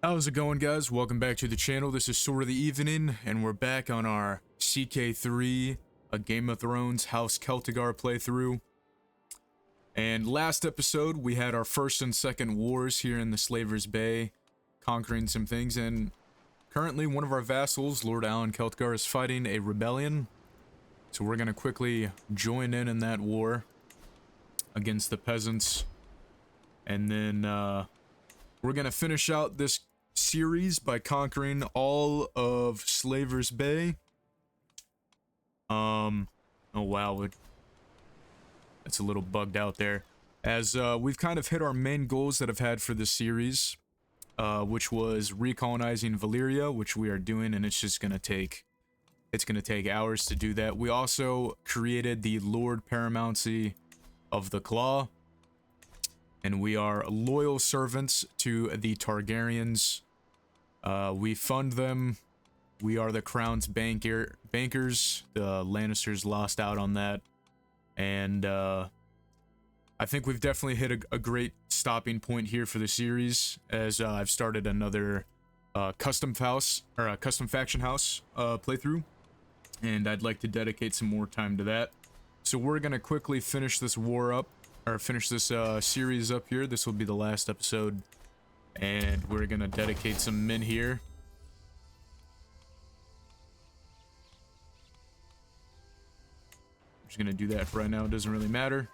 How's it going, guys? Welcome back to the channel. This is Sword of the Evening, and we're back on our CK3, a Game of Thrones House Celtigar playthrough. And last episode, we had our first and second wars here in the Slaver's Bay, conquering some things, and currently one of our vassals, Lord Alan Celtigar, is fighting a rebellion. So we're going to quickly join in that war against the peasants, and then we're going to finish out this series by conquering all of Slaver's Bay. Oh wow, it's a little bugged out there. As we've kind of hit our main goals that I've had for this series, which was recolonizing Valyria, which we are doing, and it's gonna take hours to do that. We also created the Lord Paramountcy of the Claw, and we are loyal servants to the Targaryens. We fund them. We are the crown's bankers. The Lannisters lost out on that. And I think we've definitely hit a great stopping point here for the series, as I've started another custom faction house playthrough, and I'd like to dedicate some more time to that. So we're gonna quickly finish this war up, or finish this series up here. This will be the last episode, and we're gonna dedicate some men here. I'm just gonna do that for right now. It doesn't really matter.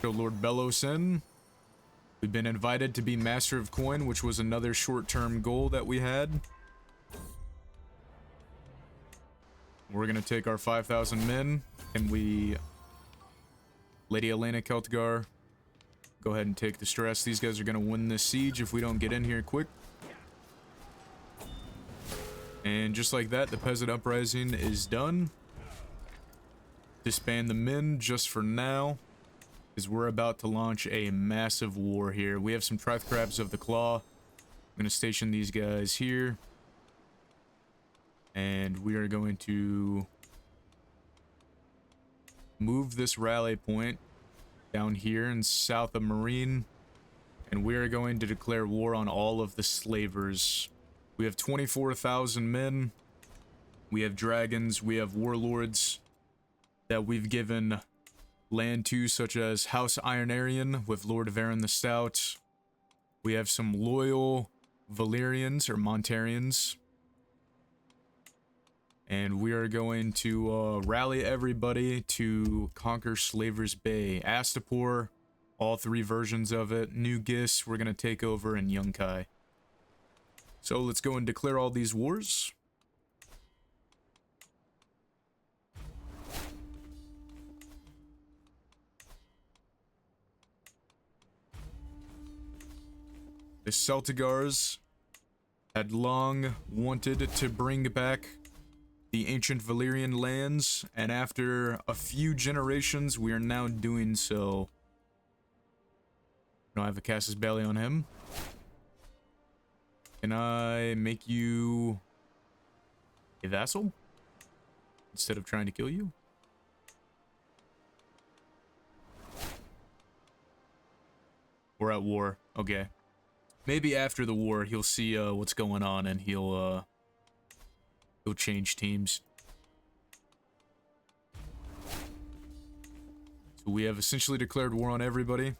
Go Lord Bellos in. We've been invited to be Master of Coin, which was another short-term goal that we had. We're gonna take our 5,000 men, and Lady Elena Celtigar, go ahead and take the stress. These guys are going to win this siege if we don't get in here quick. And just like that, the peasant uprising is done. Disband the men just for now, because we're about to launch a massive war here. We have some Trith Crabs of the Claw. I'm going to station these guys here. And we are going to move this rally point down here in south of Marine, and we are going to declare war on all of the slavers. We have 24,000 men. We have dragons. We have warlords that we've given land to, such as House Ironarian with Lord Varon the Stout. We have some loyal Valyrians or Montarians. And we are going to rally everybody to conquer Slaver's Bay. Astapor, all three versions of it. New Gis, we're going to take over, in Yunkai. So let's go and declare all these wars. The Celtigars had long wanted to bring back the ancient Valyrian lands, and after a few generations, we are now doing so. I have a Casus Belli on him. Can I make you a vassal instead of trying to kill you? We're at war. Okay. Maybe after the war, he'll see what's going on, and he'll change teams. So we have essentially declared war on everybody.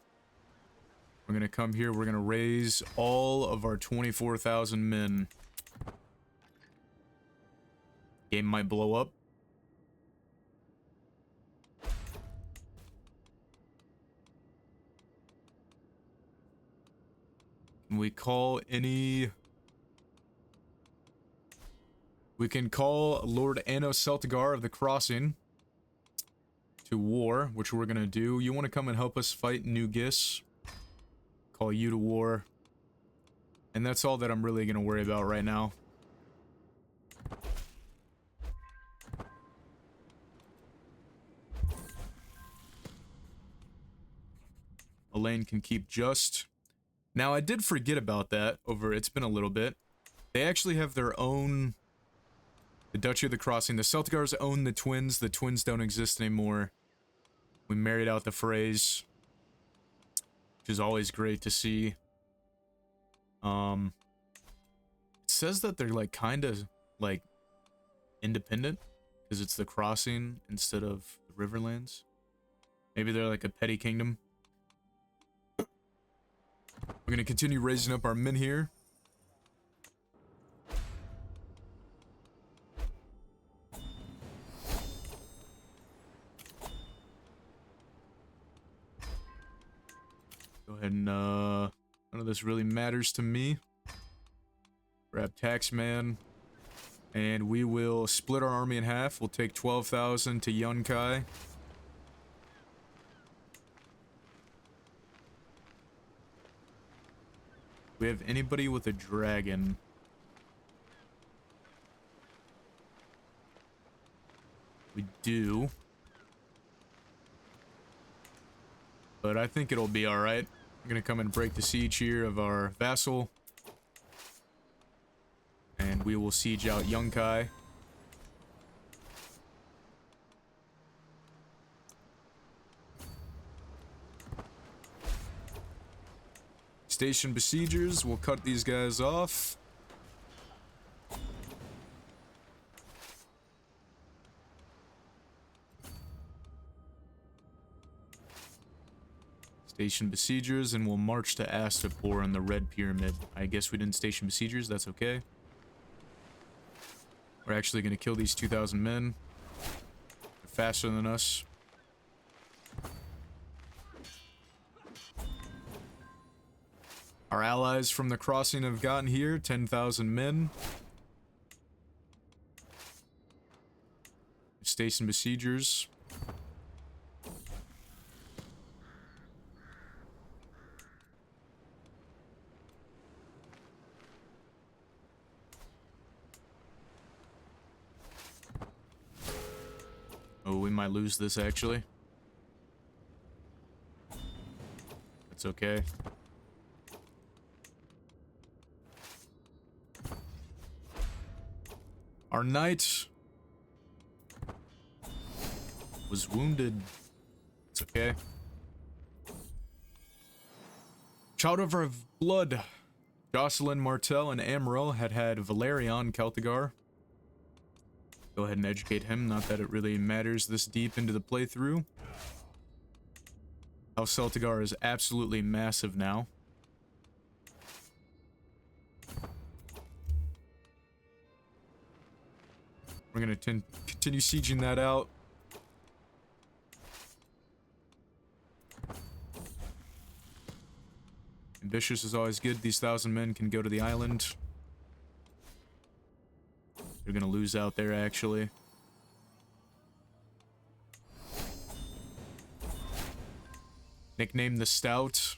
We're gonna come here, we're gonna raise all of our 24,000 men. Game might blow up. Can we call any... We can call Lord Anno Celtigar of the Crossing to war, which we're gonna do. You want to come and help us fight New Gis? Call you to war. And that's all that I'm really gonna worry about right now. Elaine can keep just. Now, I did forget about that it's been a little bit. They actually have their own... The Duchy of the Crossing. The Celtigars own the twins. The twins don't exist anymore. We married out the Freys, which is always great to see. It says that they're like kind of like independent because it's the crossing instead of the Riverlands. Maybe they're like a petty kingdom. We're gonna continue raising up our men here. Go ahead and none of this really matters to me. Grab Taxman. And we will split our army in half. We'll take 12,000 to Yunkai. We have anybody with a dragon? We do. But I think it'll be alright. I'm gonna come and break the siege here of our vassal. And we will siege out Yunkai. Station besiegers, we'll cut these guys off. Station besiegers, and we'll march to Astapor in the Red Pyramid. I guess we didn't station besiegers, that's okay. We're actually going to kill these 2,000 men. They're faster than us. Our allies from the crossing have gotten here, 10,000 men. Station besiegers. Oh, we might lose this actually. That's okay. Our knight was wounded. It's okay. Child of our blood. Jocelyn, Martel, and Amaryl had Valyrian, Celtigar. Go ahead and educate him, not that it really matters this deep into the playthrough. House Celtigar is absolutely massive now. We're gonna continue sieging that out. Ambitious is always good. These 1,000 men can go to the island. They're gonna lose out there, actually. Nickname the Stout.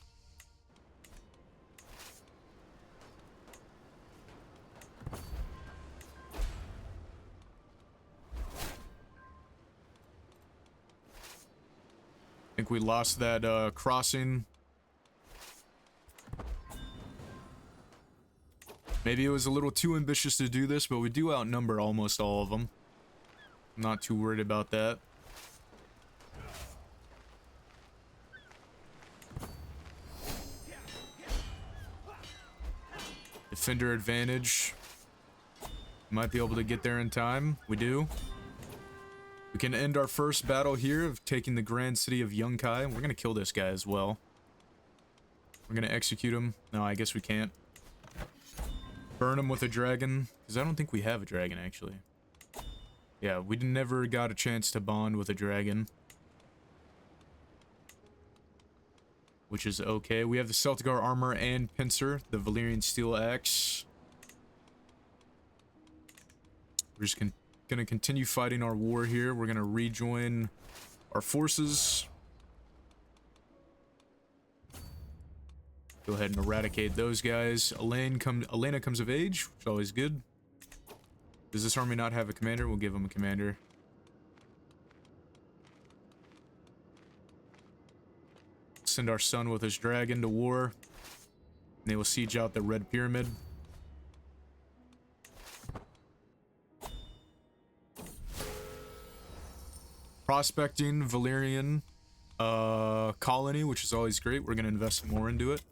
I think we lost that crossing. Maybe it was a little too ambitious to do this, but we do outnumber almost all of them. I'm not too worried about that. Defender advantage. Might be able to get there in time. We do. We can end our first battle here of taking the grand city of Yunkai. We're gonna kill this guy as well. We're gonna execute him. No, I guess we can't. Burn him with a dragon, because I don't think we have a dragon, actually. Yeah, we never got a chance to bond with a dragon. Which is okay. We have the Celtigar armor and pincer, the Valyrian steel axe. We're just gonna continue fighting our war here. We're gonna rejoin our forces. Go ahead and eradicate those guys. Elena comes of age, which is always good. Does this army not have a commander? We'll give him a commander. Send our son with his dragon to war. And they will siege out the Red Pyramid. Prospecting Valyrian colony, which is always great. We're going to invest more into it.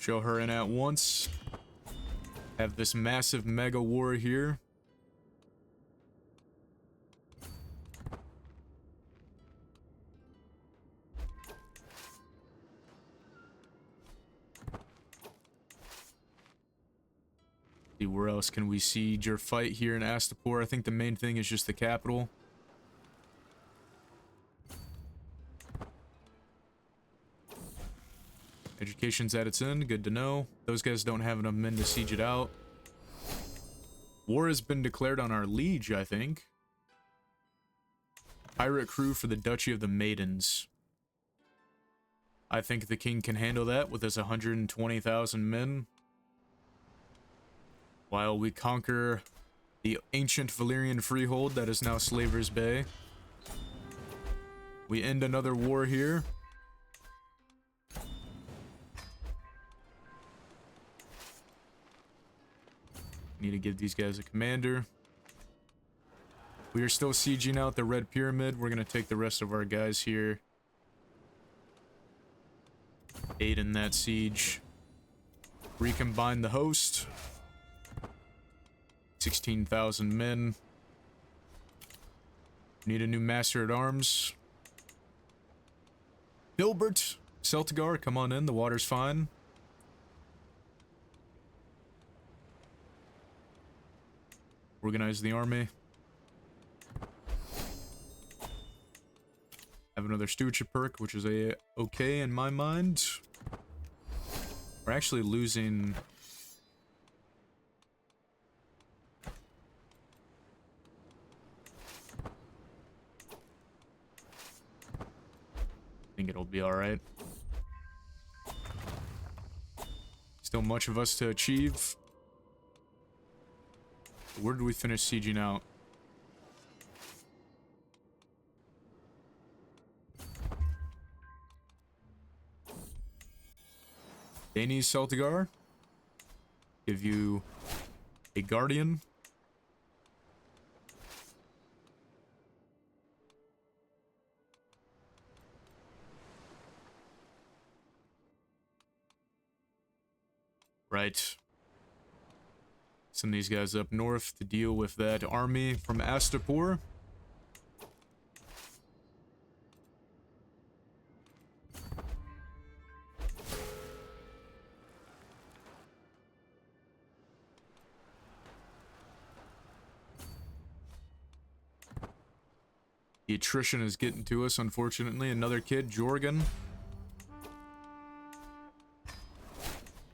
Show her in at once. Have this massive mega war here. See, where else can we siege or fight here in Astapor? I think the main thing is just the capital. Education's at its end, good to know. Those guys don't have enough men to siege it out. War has been declared on our liege, I think. Pirate crew for the Duchy of the Maidens. I think the king can handle that with his 120,000 men. While we conquer the ancient Valyrian freehold that is now Slaver's Bay. We end another war here. Need to give these guys a commander. We are still sieging out the Red Pyramid. We're going to take the rest of our guys here. Aid in that siege. Recombine the host. 16,000 men. Need a new master at arms. Bilbert, Celtigar, come on in. The water's fine. Organize the army. Have another stewardship perk, which is okay in my mind. We're actually losing. I think it'll be alright. Still much of us to achieve. Where did we finish sieging out? Danish Celtigar. Give you a guardian. Right. Send these guys up north to deal with that army from Astapor. The attrition is getting to us, unfortunately. Another kid, Jorgen.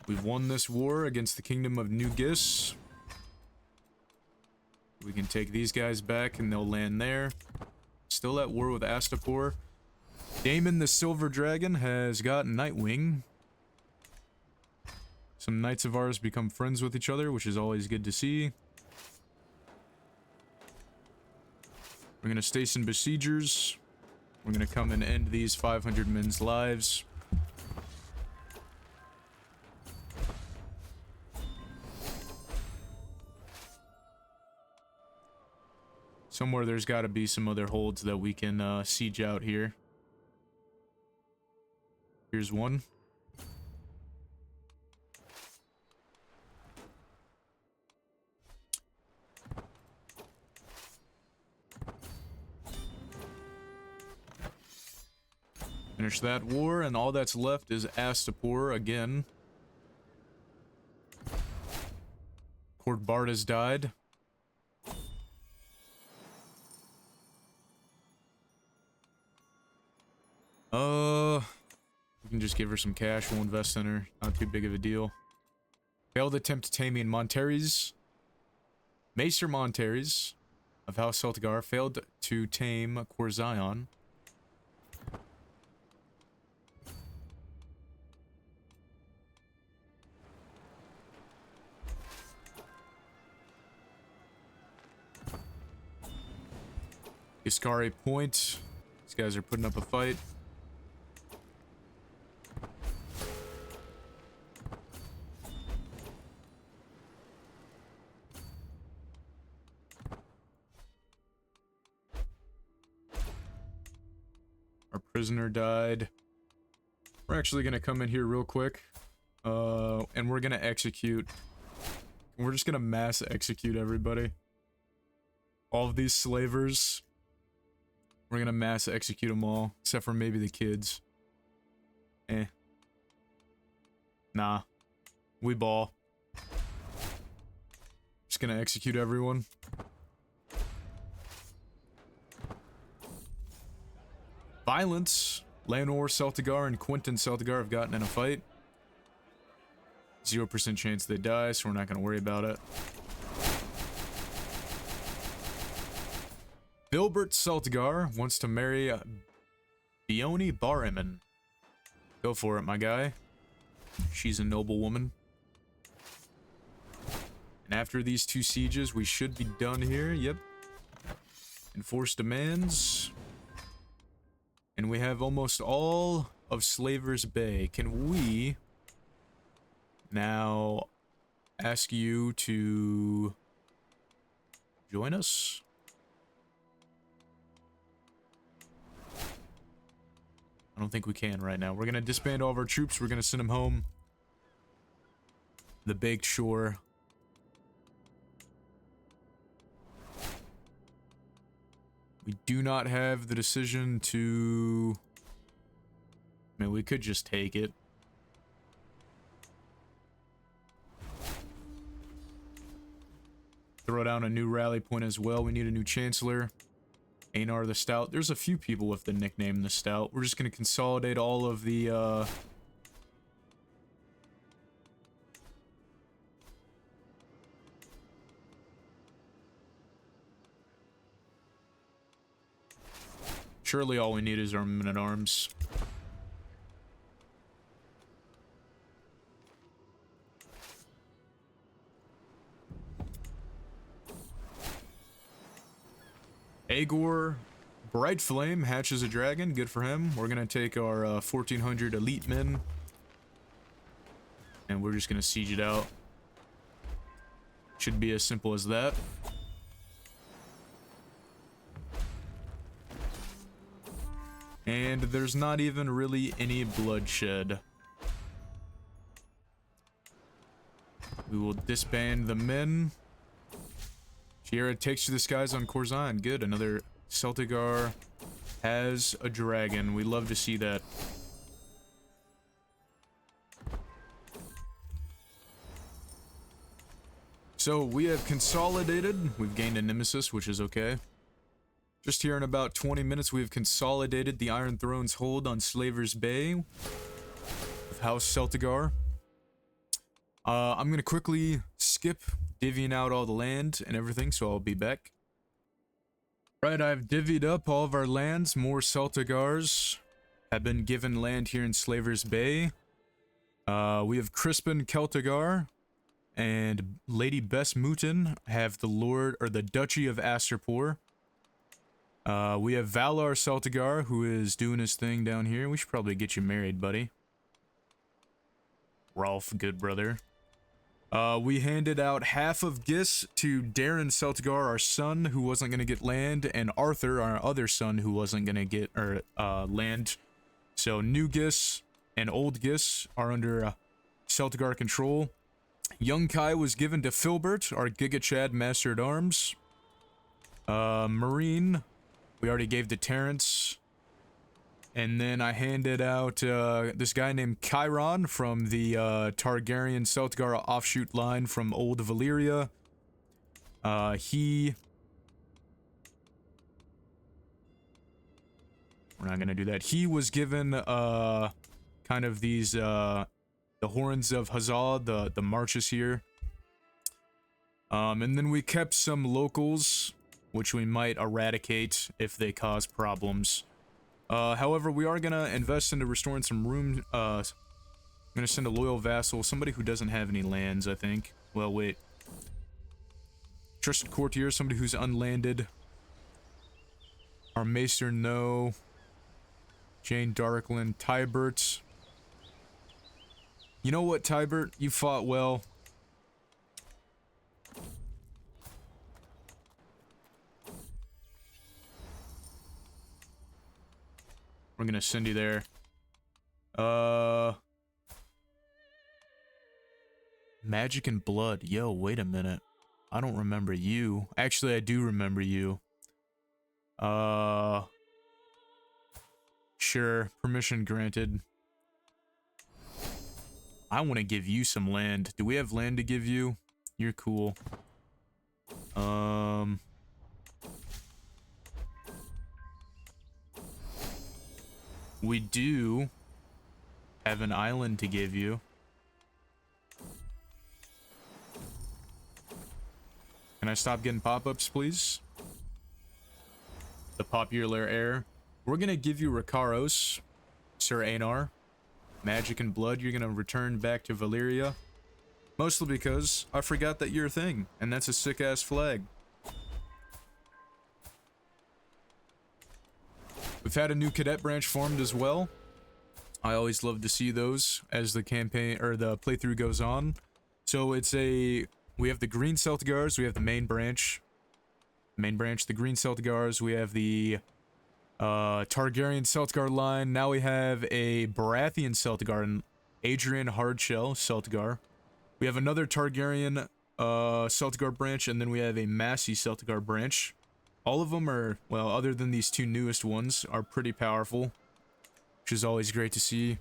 We've won this war against the Kingdom of New Gis. We can take these guys back and they'll land there. Still at war with Astapor. Daemon the Silver Dragon has got Nightwing. Some knights of ours become friends with each other, which is always good to see. We're going to station besiegers. We're going to come and end these 500 men's lives. Somewhere there's got to be some other holds that we can siege out here. Here's one. Finish that war, and all that's left is Astapor again. Court Bard has died. We can just give her some cash, we'll invest in her. Not too big of a deal. Failed attempt to tame Monteres. Maester Monteres of House Celtigar failed to tame Corzion. Iskari Point. These guys are putting up a fight. Our prisoner died. We're actually going to come in here real quick. And we're gonna execute. We're just gonna mass execute everybody. All of these slavers. We're gonna mass execute them all, except for maybe the kids. Eh. Nah. We ball. Just gonna execute everyone. Violence. Leonor Celtigar and Quentin Celtigar have gotten in a fight. 0% chance they die, so we're not gonna worry about it. Bilbert Celtigar wants to marry Bione Bariman. Go for it, my guy. She's a noble woman. And after these 2 sieges, we should be done here. Yep. Enforce demands. And we have almost all of Slavers Bay. Can we now ask you to join us? I don't think we can right now. We're going to disband all of our troops. We're going to send them home. The Baked Shore. We do not have the decision to... I mean, we could just take it. Throw down a new rally point as well. We need a new Chancellor. Einar the Stout. There's a few people with the nickname the Stout. We're just going to consolidate all of the, Surely all we need is our men-at-arms. Agor Bright Flame hatches a dragon. Good for him. We're going to take our 1,400 elite men. And we're just going to siege it out. Should be as simple as that. And there's not even really any bloodshed. We will disband the men. Kiera takes to the skies on Corzine. Good. Another Celtigar has a dragon. We love to see that. So we have consolidated. We've gained a nemesis, which is okay. Just here in about 20 minutes, we've consolidated the Iron Throne's hold on Slavers Bay with House Celtigar. I'm going to quickly skip divvying out all the land and everything, so I'll be back. Right, I've divvied up all of our lands. More Celtigars have been given land here in Slavers Bay. We have Crispin Celtigar and Lady Bess Mooten have the Duchy of Asterpor. We have Valar Celtigar, who is doing his thing down here. We should probably get you married, buddy. Rolf, good brother. We handed out half of Gis to Darren Celtigar, our son, who wasn't going to get land, and Arthur, our other son, who wasn't going to get land. So New Gis and Old Gis are under Celtigar control. Young Kai was given to Filbert, our Giga Chad Master at Arms. Marine, we already gave to Terrence. And then I handed out this guy named Chiron from the Targaryen Celtigar offshoot line from Old Valyria. We're not gonna do that. He was given kind of these the horns of Hazal, the marches here. And then we kept some locals, which we might eradicate if they cause problems. However, we are gonna invest into restoring some room. I'm gonna send a loyal vassal, somebody who doesn't have any lands, I think. Well, wait. Trusted courtier, somebody who's unlanded. Our maester, no. Jane Darkland, Tybert. You know what, Tybert? You fought well. We're gonna send you there. Magic and blood. Yo, wait a minute. I don't remember you. Actually, I do remember you. Sure. Permission granted. I want to give you some land. Do we have land to give you? You're cool. We do have an island to give you. Can I stop getting pop-ups, please? The popular heir. We're gonna give you Rakaros, Sir Einar. Magic and blood, you're gonna return back to Valyria. Mostly because I forgot that you're a thing, and that's a sick-ass flag. We've had a new cadet branch formed as well. I always love to see those as the campaign, or the playthrough goes on. So it's a... We have the green Celtigars, we have the main branch. The green Celtigars, we have the Targaryen Celtigar line. Now we have a Baratheon Celtigar and Adrian Hardshell Celtigar. We have another Targaryen Celtigar branch, and then we have a Massey Celtigar branch. All of them are, well, other than these two newest ones, are pretty powerful, which is always great to see.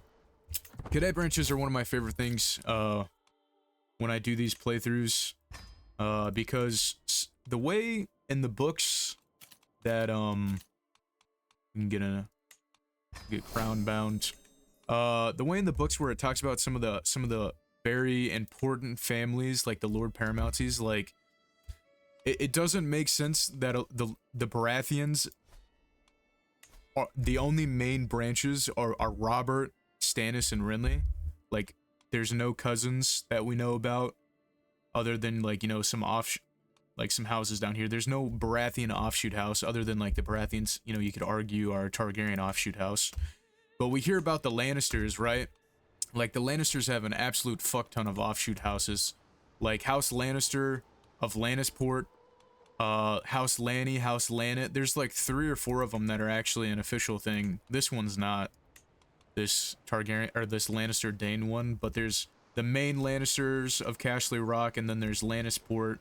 Cadet branches are one of my favorite things when I do these playthroughs, because the way in the books that you can get crown bound. The way in the books where it talks about some of the very important families, like the Lord Paramounties, like it doesn't make sense that the Baratheons are the only main branches are Robert, Stannis, and Renly. Like, there's no cousins that we know about, other than, like, you know, some houses down here. There's no Baratheon offshoot house other than, like, the Baratheons, you know, you could argue are a Targaryen offshoot house. But we hear about the Lannisters, right? Like, the Lannisters have an absolute fuck ton of offshoot houses. Like, House Lannister of Lannisport, House Lanny, House Lannet. There's, like, 3 or 4 of them that are actually an official thing. This one's not. This Targaryen, or this Lannister Dane one, but there's the main Lannisters of Castle Rock, and then there's Lannisport,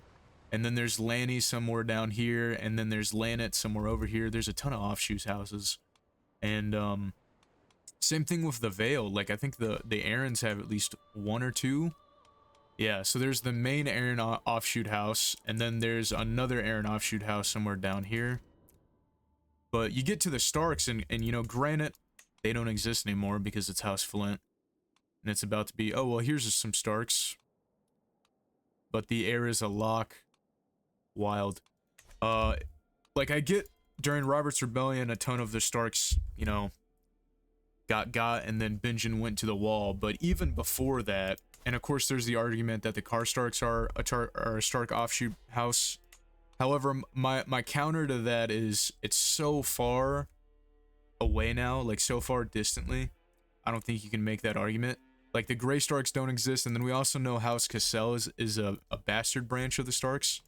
and then there's Lanny somewhere down here, and then there's Lannet somewhere over here. There's a ton of offshoot houses. And same thing with the Vale. Like, I think the Aarons have at least 1 or 2. Yeah, so there's the main Aaron offshoot house, and then there's another Aaron offshoot house somewhere down here. But you get to the Starks, and you know, granted, they don't exist anymore because it's House Flint. And it's about to be, oh, well, here's some Starks. But the heir is a lock. Wild. Like, I get, during Robert's Rebellion, a ton of the Starks, you know, got, and then Benjen went to the wall. But even before that, and of course there's the argument that the Karstarks are a Stark offshoot house. However, my counter to that is, it's so far away now, like so far distantly, I don't think you can make that argument. Like, the Grey Starks don't exist, and then we also know House Cassell is a bastard branch of the Starks.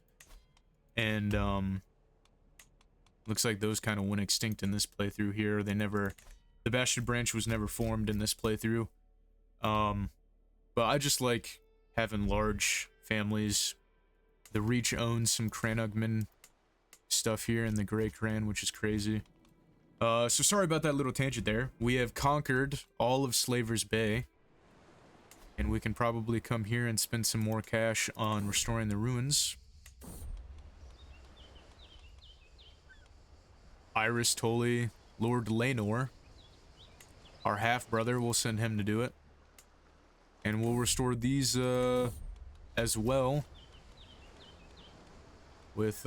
And, looks like those kind of went extinct in this playthrough here. The bastard branch was never formed in this playthrough. But I just like having large families. The Reach owns some Cranugman stuff here in the Grey Cran, which is crazy. So sorry about that little tangent there. We have conquered all of Slaver's Bay. And we can probably come here and spend some more cash on restoring the ruins. Iris Tully, Lord Laenor, our half-brother, we'll send him to do it. And we'll restore these, as well. With,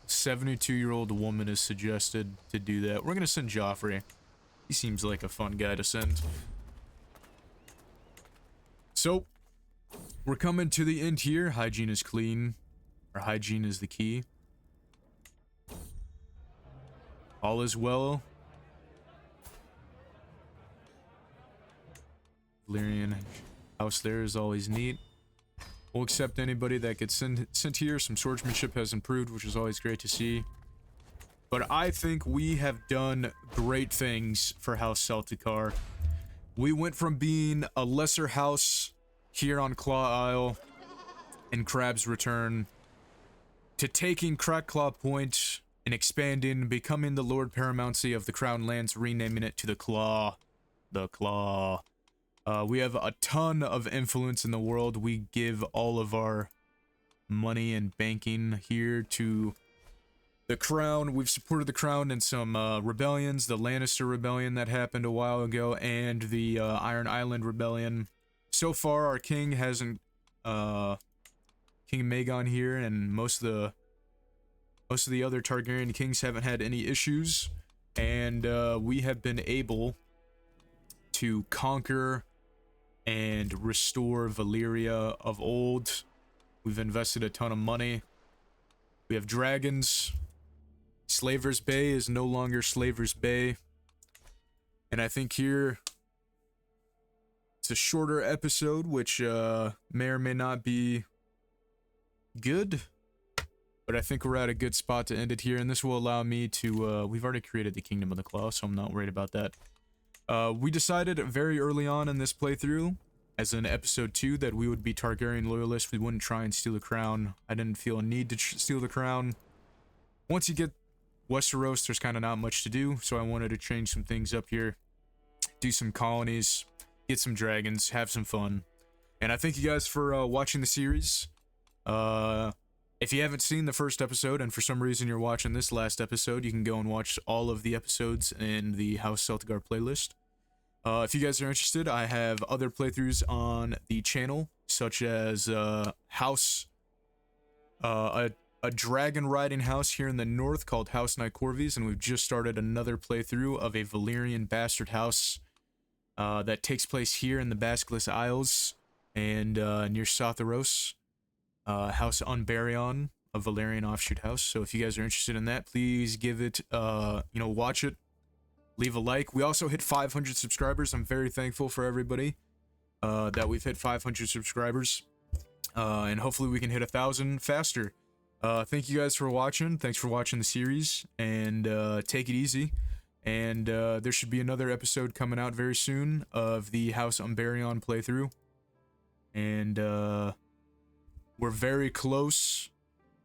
72-year-old woman is suggested to do that. We're gonna send Joffrey. He seems like a fun guy to send. So, we're coming to the end here. Hygiene is clean. Or hygiene is the key. All is well. Valyrian house there is always neat. We'll accept anybody that gets sent here. Some swordsmanship has improved, which is always great to see. But I think we have done great things for House Celtigar. We went from being a lesser house here on Claw Isle in Crab's Return to taking Crack Claw Point and expanding, becoming the Lord Paramountcy of the Crown Lands, renaming it to the Claw. The Claw. We have a ton of influence in the world. We give all of our money and banking here to the Crown. We've supported the Crown in some rebellions. The Lannister Rebellion that happened a while ago, and the Iron Island Rebellion. So far, our king hasn't... King Magon here, and most of the other Targaryen kings haven't had any issues. And we have been able to conquer and restore Valyria of old. We've invested a ton of money. We have dragons. Slaver's Bay is no longer Slaver's Bay. And I think here it's a shorter episode, which may or may not be good. But I think we're at a good spot to end it here, and this will allow me to, we've already created the Kingdom of the Claw, so I'm not worried about that. We decided very early on in this playthrough, as in episode 2, that we would be Targaryen loyalists. We wouldn't try and steal the crown. I didn't feel a need to steal the crown. Once you get Westeros, there's kind of not much to do, so I wanted to change some things up here. Do some colonies, get some dragons, have some fun. And I thank you guys for watching the series. If you haven't seen the first episode, and for some reason you're watching this last episode, you can go and watch all of the episodes in the House Celtigar playlist. If you guys are interested, I have other playthroughs on the channel, such as a dragon riding house here in the north called House Nycorves, and we've just started another playthrough of a Valyrian bastard house that takes place here in the Basilisk Isles and near Sothoros. House Unbarion, a Valyrian offshoot house. So if you guys are interested in that, please give it, watch it. Leave a like. We also hit 500 subscribers. I'm very thankful for everybody that we've hit 500 subscribers. And hopefully we can hit 1,000 faster. Thank you guys for watching. Thanks for watching the series. And take it easy. And there should be another episode coming out very soon of the House Unbarion playthrough. And we're very close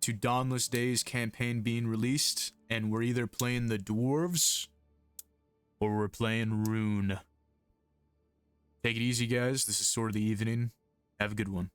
to Dawnless Days campaign being released, and we're either playing the dwarves or we're playing Rune. Take it easy, guys. This is Sword of the Evening. Have a good one.